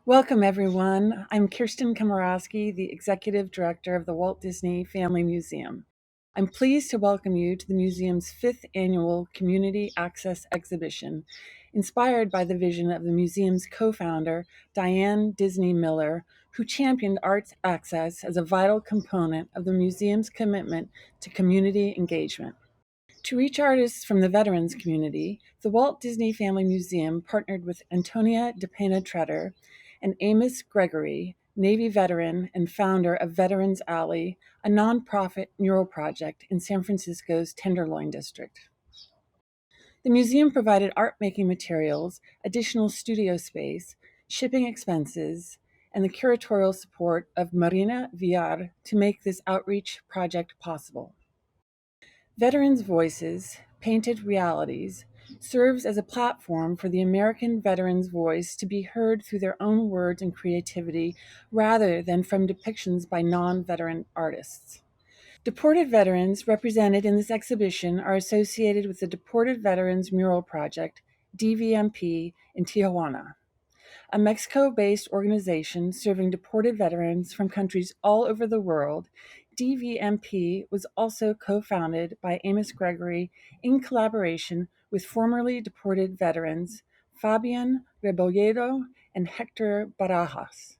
Welcome, everyone. I'm Kirsten Komoroske, the Executive Director of the Walt Disney Family Museum. I'm pleased to welcome you to the museum's fifth annual Community Access Exhibition, inspired by the vision of the museum's co-founder, Diane Disney Miller, who championed arts access as a vital component of the museum's commitment to community engagement. To reach artists from the veterans community, the Walt Disney Family Museum partnered with Antonia Dapena-Tretter and Amos Gregory, Navy veteran and founder of Veterans Alley, a nonprofit mural project in San Francisco's Tenderloin District. The museum provided art-making materials, additional studio space, shipping expenses, and the curatorial support of Marina Villarre to make this outreach project possible. Veterans Voices, Painted Realities serves as a platform for the American veteran's voice to be heard through their own words and creativity rather than from depictions by non-veteran artists. Deported veterans represented in this exhibition are associated with the Deported Veterans Mural Project, DVMP, in Tijuana, a Mexico-based organization serving deported veterans from countries all over the world. DVMP was also co-founded by Amos Gregory in collaboration with formerly deported veterans Fabian Rebolledo and Hector Barajas.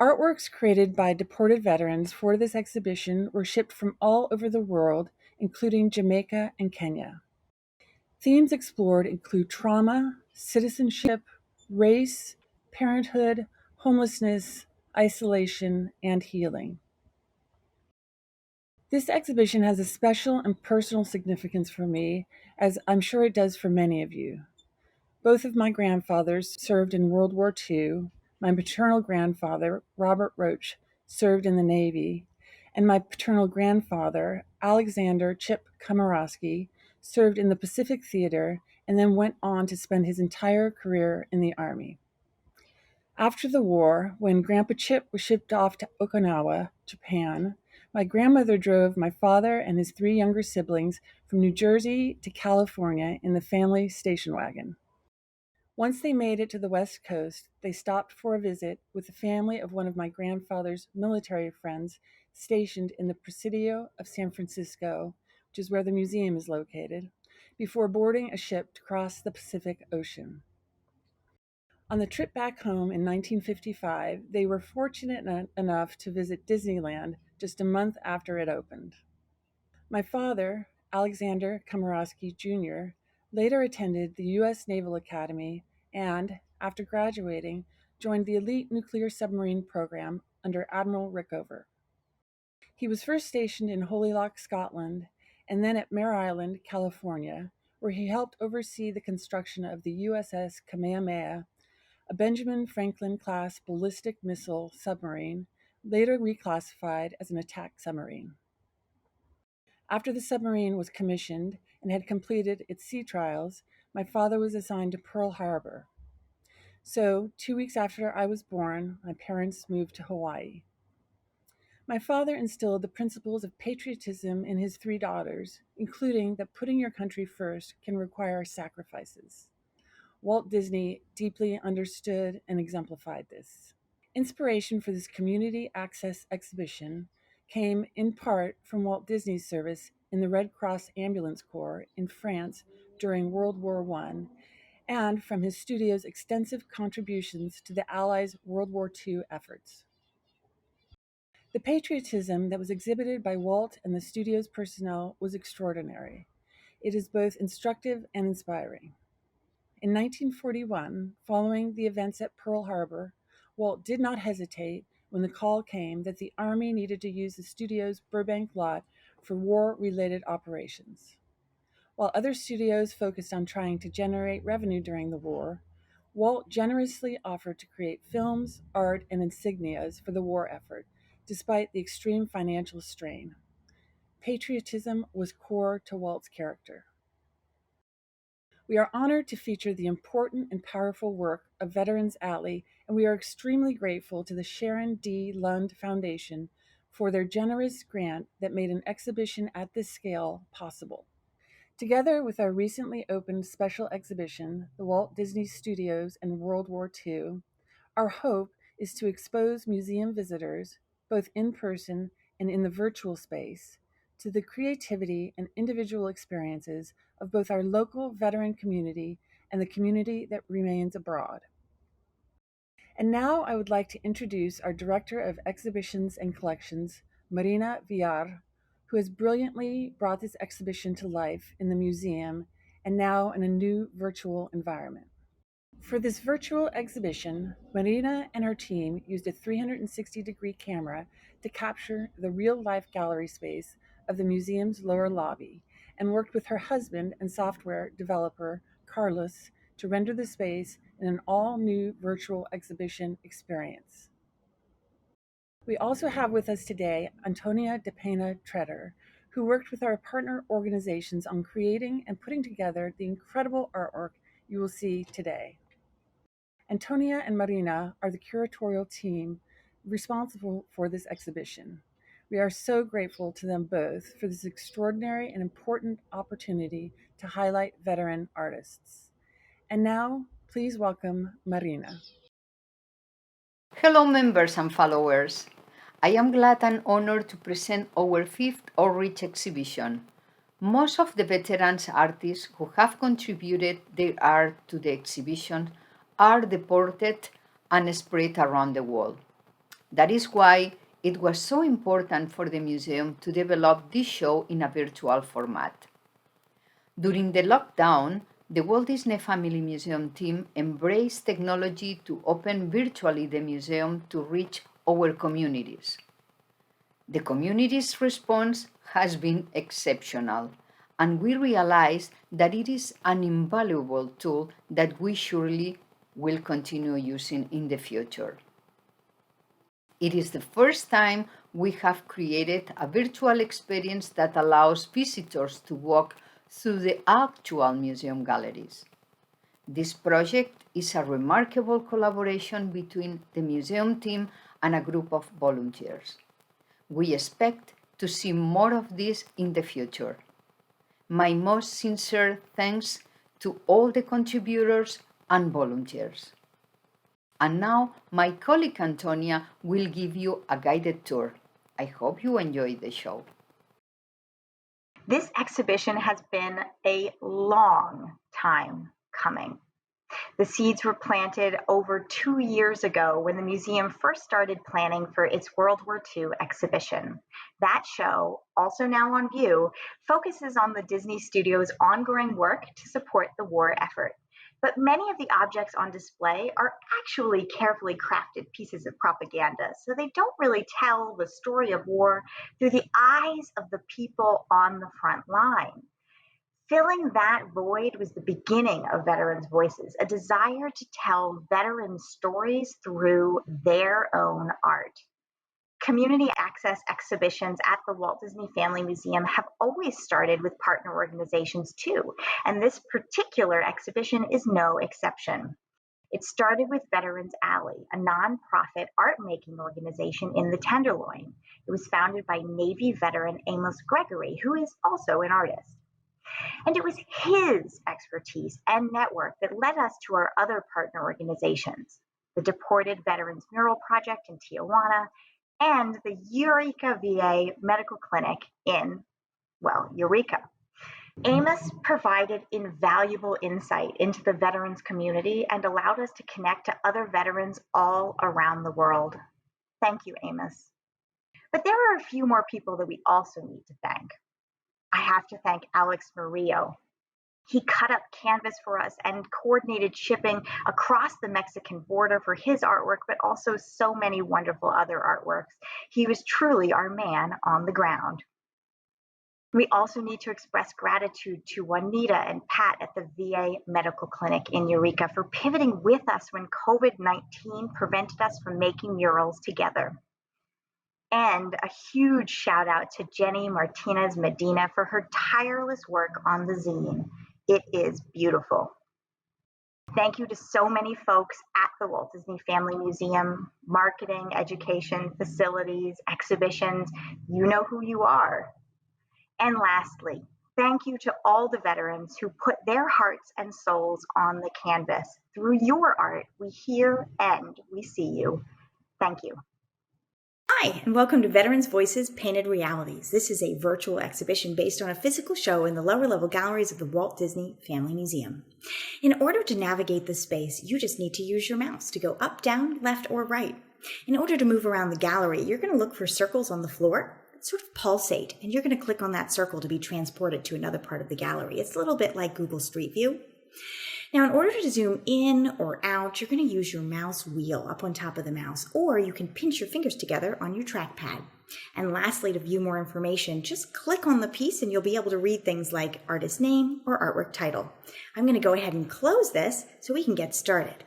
Artworks created by deported veterans for this exhibition were shipped from all over the world, including Jamaica and Kenya. Themes explored include trauma, citizenship, race, parenthood, homelessness, isolation, and healing. This exhibition has a special and personal significance for me, as I'm sure it does for many of you. Both of my grandfathers served in World War II. My maternal grandfather, Robert Roach, served in the Navy, and my paternal grandfather, Alexander Chip Komoroske, served in the Pacific Theater and then went on to spend his entire career in the Army. After the war, when Grandpa Chip was shipped off to Okinawa, Japan, my grandmother drove my father and his three younger siblings from New Jersey to California in the family station wagon. Once they made it to the West Coast, they stopped for a visit with the family of one of my grandfather's military friends stationed in the Presidio of San Francisco, which is where the museum is located, before boarding a ship to cross the Pacific Ocean. On the trip back home in 1955, they were fortunate enough to visit Disneyland just a month after it opened. My father, Alexander Komoroske Jr., later attended the U.S. Naval Academy and, after graduating, joined the elite nuclear submarine program under Admiral Rickover. He was first stationed in Holyloch, Scotland, and then at Mare Island, California, where he helped oversee the construction of the USS Kamehameha, a Benjamin Franklin-class ballistic missile submarine, later reclassified as an attack submarine. After the submarine was commissioned and had completed its sea trials, my father was assigned to Pearl Harbor. So, 2 weeks after I was born, my parents moved to Hawaii. My father instilled the principles of patriotism in his three daughters, including that putting your country first can require sacrifices. Walt Disney deeply understood and exemplified this. Inspiration for this community access exhibition came in part from Walt Disney's service in the Red Cross Ambulance Corps in France during World War I, and from his studio's extensive contributions to the Allies' World War II efforts. The patriotism that was exhibited by Walt and the studio's personnel was extraordinary. It is both instructive and inspiring. In 1941, following the events at Pearl Harbor, Walt did not hesitate when the call came that the Army needed to use the studio's Burbank lot for war-related operations. While other studios focused on trying to generate revenue during the war, Walt generously offered to create films, art, and insignias for the war effort, despite the extreme financial strain. Patriotism was core to Walt's character. We are honored to feature the important and powerful work of Veterans Alley, and we are extremely grateful to the Sharon D. Lund Foundation for their generous grant that made an exhibition at this scale possible. Together with our recently opened special exhibition, The Walt Disney Studios and World War II, Our hope is to expose museum visitors, both in person and in the virtual space, to the creativity and individual experiences of both our local veteran community and the community that remains abroad. And now I would like to introduce our Director of Exhibitions and Collections, Marina Villarre, who has brilliantly brought this exhibition to life in the museum and now in a new virtual environment. For this virtual exhibition, Marina and her team used a 360-degree camera to capture the real-life gallery space of the museum's lower lobby and worked with her husband and software developer, Carlos, to render the space in an all-new virtual exhibition experience. We also have with us today Antonia Dapena-Tretter, who worked with our partner organizations on creating and putting together the incredible artwork you will see today. Antonia and Marina are the curatorial team responsible for this exhibition. We are so grateful to them both for this extraordinary and important opportunity to highlight veteran artists. And now, please welcome Marina. Hello, members and followers. I am glad and honored to present our fifth Outreach exhibition. Most of the veterans artists who have contributed their art to the exhibition are deported and spread around the world. That is why it was so important for the museum to develop this show in a virtual format. During the lockdown, the Walt Disney Family Museum team embraced technology to open virtually the museum to reach our communities. The community's response has been exceptional, and we realize that it is an invaluable tool that we surely will continue using in the future. It is the first time we have created a virtual experience that allows visitors to walk through the actual museum galleries. This project is a remarkable collaboration between the museum team and a group of volunteers. We expect to see more of this in the future. My most sincere thanks to all the contributors and volunteers. And now my colleague Antonia will give you a guided tour. I hope you enjoy the show. This exhibition has been a long time coming. The seeds were planted over 2 years ago when the museum first started planning for its World War II exhibition. That show, also now on view, focuses on the Disney Studio's ongoing work to support the war effort. But many of the objects on display are actually carefully crafted pieces of propaganda, so they don't really tell the story of war through the eyes of the people on the front line. Filling that void was the beginning of Veterans' Voices, a desire to tell veteran stories through their own art. Community access exhibitions at the Walt Disney Family Museum have always started with partner organizations too, and this particular exhibition is no exception. It started with Veterans Alley, a nonprofit art-making organization in the Tenderloin. It was founded by Navy veteran Amos Gregory, who is also an artist. And it was his expertise and network that led us to our other partner organizations, the Deported Veterans Mural Project in Tijuana, and the Eureka VA Medical Clinic in, Eureka. Amos provided invaluable insight into the veterans community and allowed us to connect to other veterans all around the world. Thank you, Amos. But there are a few more people that we also need to thank. I have to thank Alex Murillo. He cut up canvas for us and coordinated shipping across the Mexican border for his artwork, but also so many wonderful other artworks. He was truly our man on the ground. We also need to express gratitude to Juanita and Pat at the VA Medical Clinic in Eureka for pivoting with us when COVID-19 prevented us from making murals together. And a huge shout out to Jenny Martinez Medina for her tireless work on the zine. It is beautiful. Thank you to so many folks at the Walt Disney Family Museum, marketing, education, facilities, exhibitions. You know who you are. And lastly, Thank you to all the veterans who put their hearts and souls on the canvas. Through your art, we hear and we see you. Thank you. Hi, and welcome to Veterans Voices Painted Realities. This is a virtual exhibition based on a physical show in the lower level galleries of the Walt Disney Family Museum. In order to navigate this space, you just need to use your mouse to go up, down, left, or right. In order to move around the gallery, you're going to look for circles on the floor that sort of pulsate, and you're going to click on that circle to be transported to another part of the gallery. It's a little bit like Google Street View. Now, in order to zoom in or out, you're going to use your mouse wheel up on top of the mouse, or you can pinch your fingers together on your trackpad. And lastly, to view more information, just click on the piece and you'll be able to read things like artist name or artwork title. I'm going to go ahead and close this so we can get started.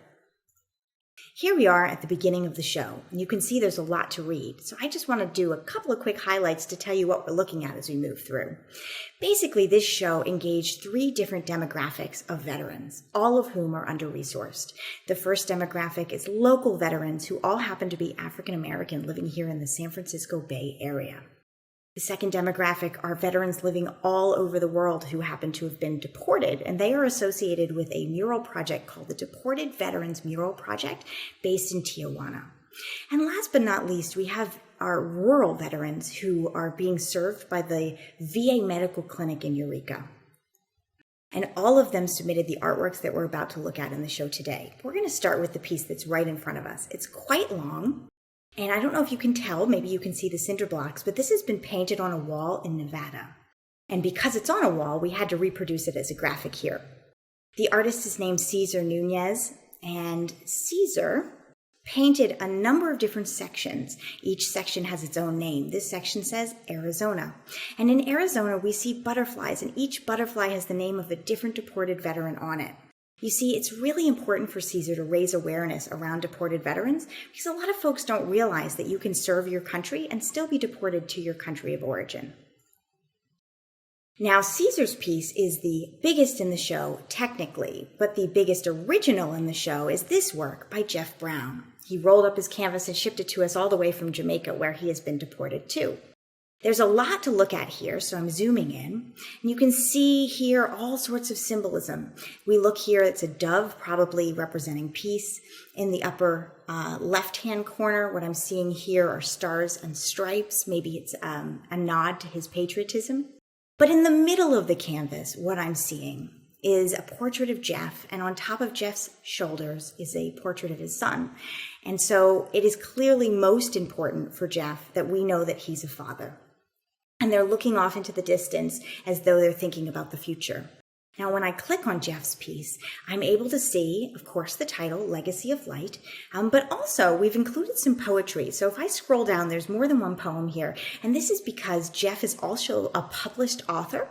Here we are at the beginning of the show, and you can see there's a lot to read. So I just want to do a couple of quick highlights to tell you what we're looking at as we move through. Basically, this show engaged 3 different demographics of veterans, all of whom are under-resourced. The first demographic is local veterans who all happen to be African American living here in the San Francisco Bay Area. The second demographic are veterans living all over the world who happen to have been deported, and they are associated with a mural project called the Deported Veterans Mural Project based in Tijuana. And last but not least, we have our rural veterans who are being served by the VA Medical Clinic in Eureka. And all of them submitted the artworks that we're about to look at in the show today. We're going to start with the piece that's right in front of us. It's quite long. And I don't know if you can tell, maybe you can see the cinder blocks, but this has been painted on a wall in Nevada. And because it's on a wall, we had to reproduce it as a graphic here. The artist is named Cesar Nunez, and Cesar painted a number of different sections. Each section has its own name. This section says Arizona. And in Arizona, we see butterflies, and each butterfly has the name of a different deported veteran on it. You see, it's really important for Cesar to raise awareness around deported veterans because a lot of folks don't realize that you can serve your country and still be deported to your country of origin. Now, Cesar's piece is the biggest in the show, technically, but the biggest original in the show is this work by Jeff Brown. He rolled up his canvas and shipped it to us all the way from Jamaica, where he has been deported to. There's a lot to look at here, so I'm zooming in. And you can see here all sorts of symbolism. We look here, it's a dove, probably representing peace. In the upper left-hand corner, what I'm seeing here are stars and stripes. Maybe it's a nod to his patriotism. But in the middle of the canvas, what I'm seeing is a portrait of Jeff, and on top of Jeff's shoulders is a portrait of his son. And so it is clearly most important for Jeff that we know that he's a father. And they're looking off into the distance as though they're thinking about the future. Now, when I click on Jeff's piece, I'm able to see, of course, the title, Legacy of Light, but also we've included some poetry. So if I scroll down, there's more than one poem here. And this is because Jeff is also a published author,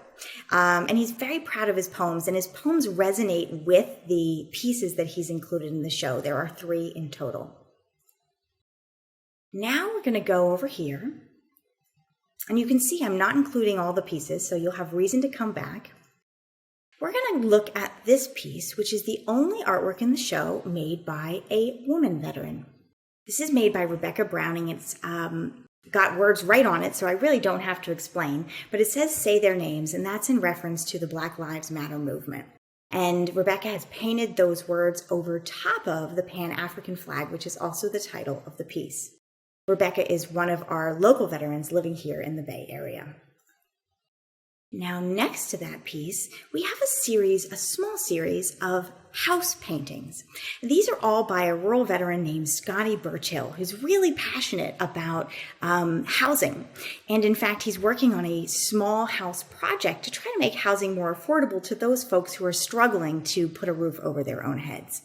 and he's very proud of his poems. And his poems resonate with the pieces that he's included in the show. There are 3 in total. Now we're going to go over here. And you can see I'm not including all the pieces, so you'll have reason to come back. We're going to look at this piece, which is the only artwork in the show made by a woman veteran. This is made by Rebecca Browning. It's got words right on it, so I really don't have to explain. But it says "say their names," and that's in reference to the Black Lives Matter movement. And Rebecca has painted those words over top of the Pan-African flag, which is also the title of the piece. Rebecca is one of our local veterans living here in the Bay Area. Now, next to that piece, we have a small series of house paintings. These are all by a rural veteran named Scotty Burchill, who's really passionate about housing. And in fact, he's working on a small house project to try to make housing more affordable to those folks who are struggling to put a roof over their own heads.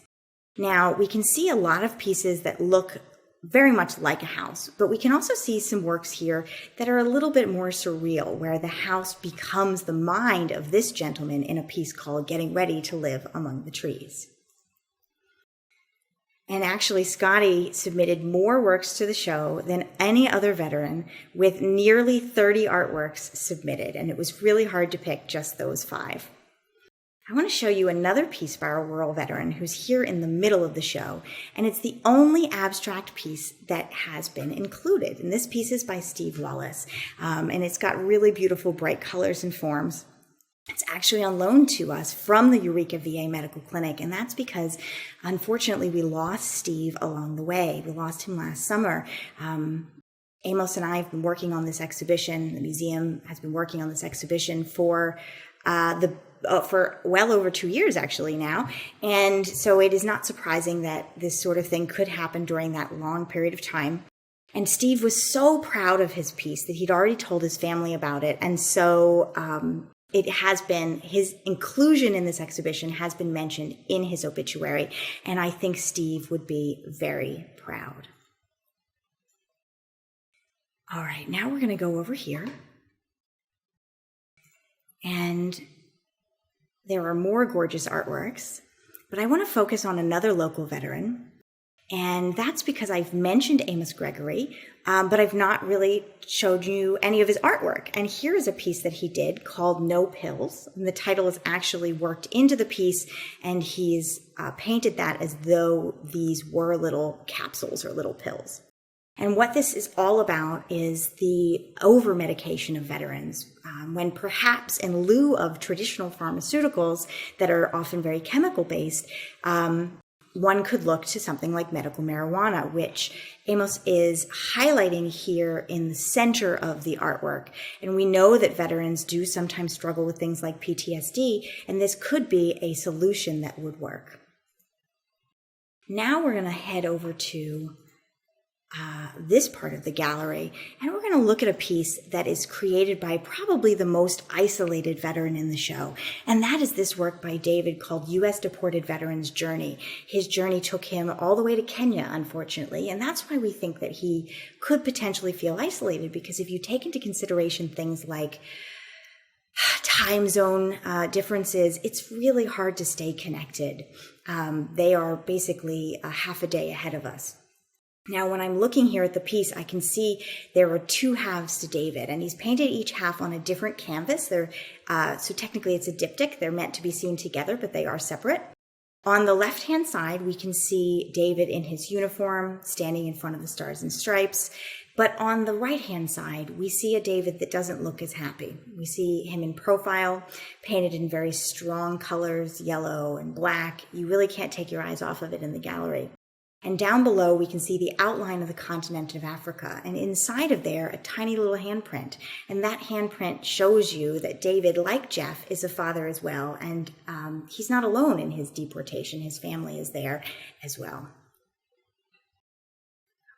Now, we can see a lot of pieces that look very much like a house, but we can also see some works here that are a little bit more surreal, where the house becomes the mind of this gentleman in a piece called Getting Ready to Live Among the Trees. And actually, Scotty submitted more works to the show than any other veteran, with nearly 30 artworks submitted, and it was really hard to pick just those 5. I want to show you another piece by a rural veteran who's here in the middle of the show, and it's the only abstract piece that has been included. And this piece is by Steve Wallace, and it's got really beautiful bright colors and forms. It's actually on loan to us from the Eureka VA Medical Clinic, and that's because, unfortunately, we lost Steve along the way. We lost him last summer. Amos and I have been working on this exhibition. The museum has been working on this exhibition for well over 2 years actually now. And so it is not surprising that this sort of thing could happen during that long period of time. And Steve was so proud of his piece that he'd already told his family about it. And so it has been, his inclusion in this exhibition has been mentioned in his obituary. And I think Steve would be very proud. All right, now we're going to go over here. And there are more gorgeous artworks, but I want to focus on another local veteran. And that's because I've mentioned Amos Gregory, but I've not really showed you any of his artwork. And here is a piece that he did called No Pills. And the title is actually worked into the piece, and he's painted that as though these were little capsules or little pills. And what this is all about is the over-medication of veterans, when perhaps in lieu of traditional pharmaceuticals that are often very chemical-based, one could look to something like medical marijuana, which Amos is highlighting here in the center of the artwork. And we know that veterans do sometimes struggle with things like PTSD, and this could be a solution that would work. Now we're going to head over to this part of the gallery, and we're going to look at a piece that is created by probably the most isolated veteran in the show, and that is this work by David called U.S. Deported Veterans Journey. His journey took him all the way to Kenya, unfortunately, and that's why we think that he could potentially feel isolated, because if you take into consideration things like time zone differences, it's really hard to stay connected. They are basically a half a day ahead of us. Now, when I'm looking here at the piece, I can see there are two halves to David, and he's painted each half on a different canvas. So technically it's a diptych. They're meant to be seen together, but they are separate. On the left-hand side, we can see David in his uniform, standing in front of the Stars and Stripes. But on the right-hand side, we see a David that doesn't look as happy. We see him in profile, painted in very strong colors, yellow and black. You really can't take your eyes off of it in the gallery. And down below, we can see the outline of the continent of Africa. And inside of there, a tiny little handprint. And that handprint shows you that David, like Jeff, is a father as well. And he's not alone in his deportation. His family is there as well.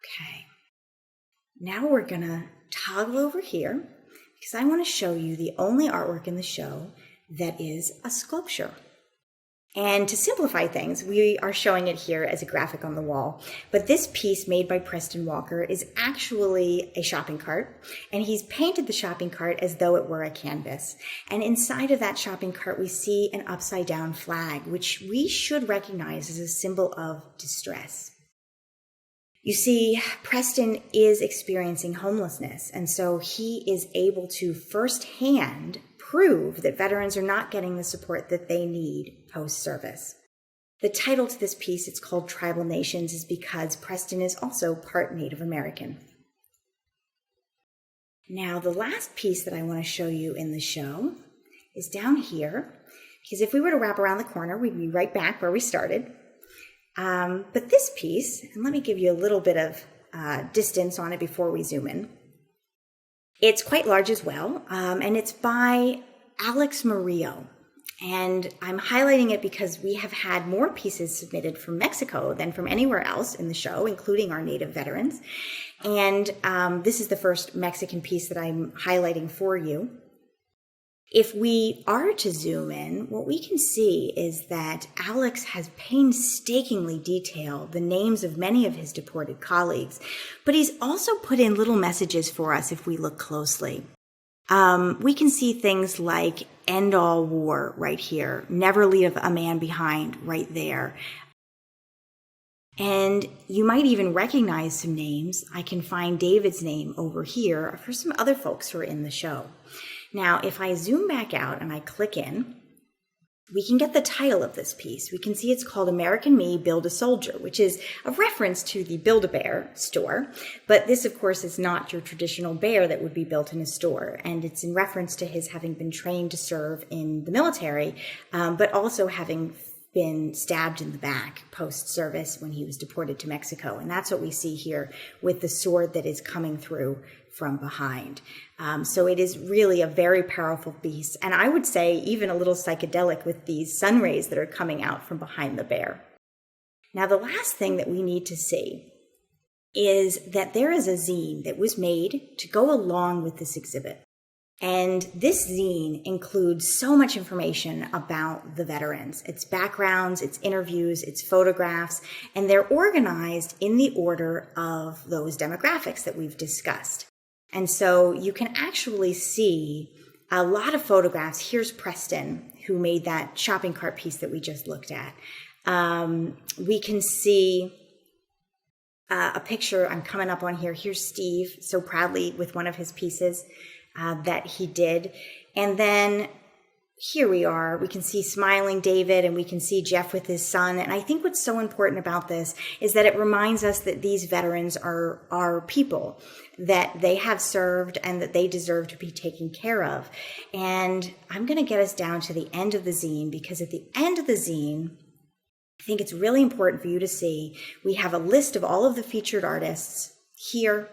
Okay. Now we're going to toggle over here, because I want to show you the only artwork in the show that is a sculpture. And to simplify things, we are showing it here as a graphic on the wall. But this piece made by Preston Walker is actually a shopping cart. And he's painted the shopping cart as though it were a canvas. And inside of that shopping cart, we see an upside down flag, which we should recognize as a symbol of distress. You see, Preston is experiencing homelessness. And so he is able to firsthand prove that veterans are not getting the support that they need post-service. The title to this piece, it's called Tribal Nations, is because Preston is also part Native American. Now, the last piece that I want to show you in the show is down here, because if we were to wrap around the corner, we'd be right back where we started. But this piece, and let me give you a little bit of distance on it before we zoom in. It's quite large as well, and it's by Alex Murillo. And I'm highlighting it because we have had more pieces submitted from Mexico than from anywhere else in the show, including our Native veterans. And this is the first Mexican piece that I'm highlighting for you. If we are to zoom in, what we can see is that Alex has painstakingly detailed the names of many of his deported colleagues, but he's also put in little messages for us if we look closely. We can see things like end all war right here, never leave a man behind right there. And you might even recognize some names. I can find David's name over here for some other folks who are in the show. Now, if I zoom back out and I click in, we can get the title of this piece. We can see it's called American Me, Build a Soldier, which is a reference to the Build-A-Bear store. But this, of course, is not your traditional bear that would be built in a store. And it's in reference to his having been trained to serve in the military, but also having been stabbed in the back post-service when he was deported to Mexico. And that's what we see here with the sword that is coming through from behind. So it is really a very powerful piece. And I would say even a little psychedelic with these sun rays that are coming out from behind the bear. Now, the last thing that we need to see is that there is a zine that was made to go along with this exhibit. And this zine includes so much information about the veterans, its backgrounds, its interviews, its photographs, and they're organized in the order of those demographics that we've discussed. And so you can actually see a lot of photographs. Here's Preston, who made that shopping cart piece that we just looked at. We can see a picture I'm coming up on here. Here's Steve, so proudly with one of his pieces that he did. And then here we are. We can see smiling David, and we can see Jeff with his son. And I think what's so important about this is that it reminds us that these veterans are people, that they have served and that they deserve to be taken care of. And I'm going to get us down to the end of the zine, because at the end of the zine, I think it's really important for you to see, we have a list of all of the featured artists here.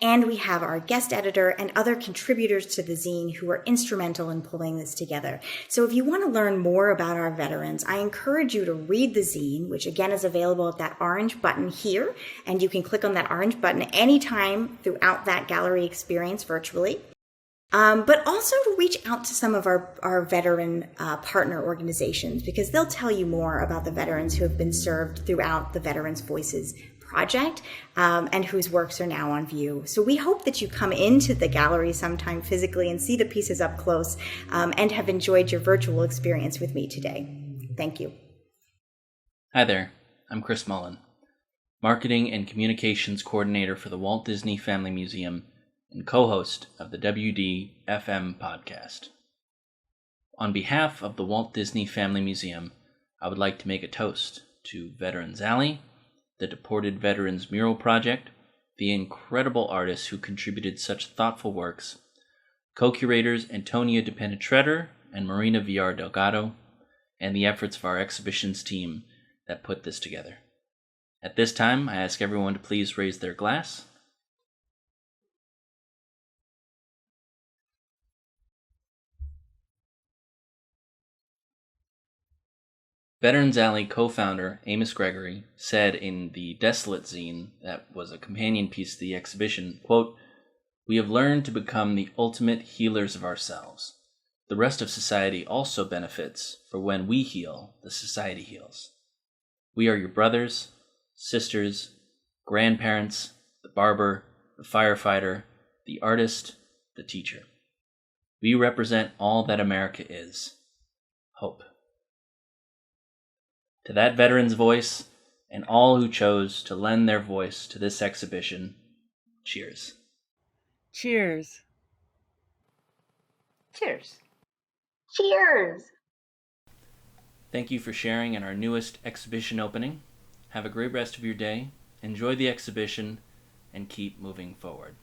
And we have our guest editor and other contributors to the zine who are instrumental in pulling this together. So if you want to learn more about our veterans, I encourage you to read the zine, which again is available at that orange button here. And you can click on that orange button anytime throughout that gallery experience virtually. But also to reach out to some of our veteran partner organizations, because they'll tell you more about the veterans who have been served throughout the Veterans Voices project, and whose works are now on view. So we hope that you come into the gallery sometime physically and see the pieces up close, and have enjoyed your virtual experience with me today. Thank you. Hi there, I'm Chris Mullen, Marketing and Communications Coordinator for the Walt Disney Family Museum and co-host of the WD-FM podcast. On behalf of the Walt Disney Family Museum, I would like to make a toast to Veterans Alley, the Deported Veterans Mural Project, the incredible artists who contributed such thoughtful works, co-curators Antonia Dapena-Tretter and Marina Villarre Delgado, and the efforts of our exhibitions team that put this together. At this time, I ask everyone to please raise their glass. Veterans Alley co-founder Amos Gregory said in the Desolate zine that was a companion piece to the exhibition, quote, "We have learned to become the ultimate healers of ourselves. The rest of society also benefits, for when we heal, the society heals. We are your brothers, sisters, grandparents, the barber, the firefighter, the artist, the teacher. We represent all that America is. Hope." To that veteran's voice, and all who chose to lend their voice to this exhibition, cheers. Cheers. Cheers. Cheers! Thank you for sharing in our newest exhibition opening. Have a great rest of your day, enjoy the exhibition, and keep moving forward.